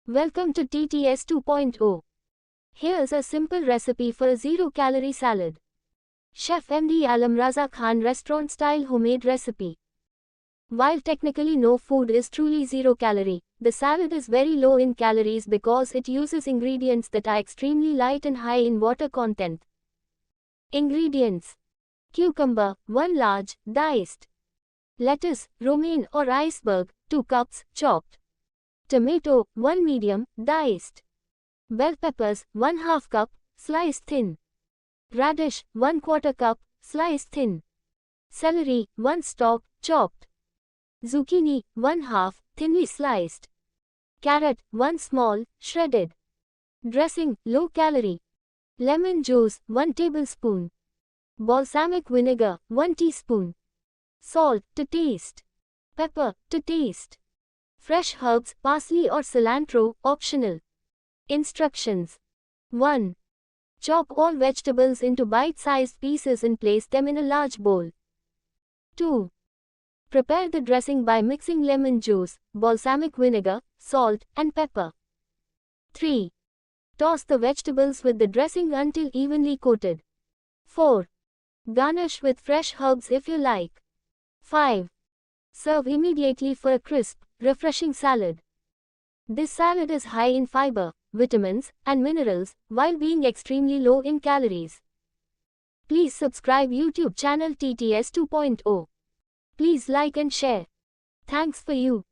Welcome to TTS 2.0. Here's a simple recipe for a zero-calorie salad. Chef Md Alamraza Khan restaurant-style homemade recipe. While technically no food is truly zero-calorie, the salad is very low in calories because it uses ingredients that are extremely light and high in water content. Ingredients: cucumber, 1 large, diced. Lettuce, romaine or iceberg, 2 cups, chopped. Tomato, 1 medium, diced. Bell peppers, 1/2 cup, sliced thin. Radish, 1/4 cup, sliced thin. Celery, 1 stalk, chopped. Zucchini, 1/2, thinly sliced. Carrot, 1 small, shredded. Dressing, low calorie. Lemon juice, 1 tablespoon. Balsamic vinegar, 1 teaspoon. Salt to taste. Pepper to taste. Fresh herbs, parsley or cilantro, optional. Instructions: 1. Chop all vegetables into bite-sized pieces and place them in a large bowl. 2. Prepare the dressing by mixing lemon juice, balsamic vinegar, salt, and pepper. 3. Toss the vegetables with the dressing until evenly coated. 4. Garnish with fresh herbs if you like. 5. Serve immediately for a crisp, refreshing salad. This salad is high in fiber, vitamins, and minerals, while being extremely low in calories. Please subscribe YouTube channel TTS 2.0. Please like and share. Thanks for you.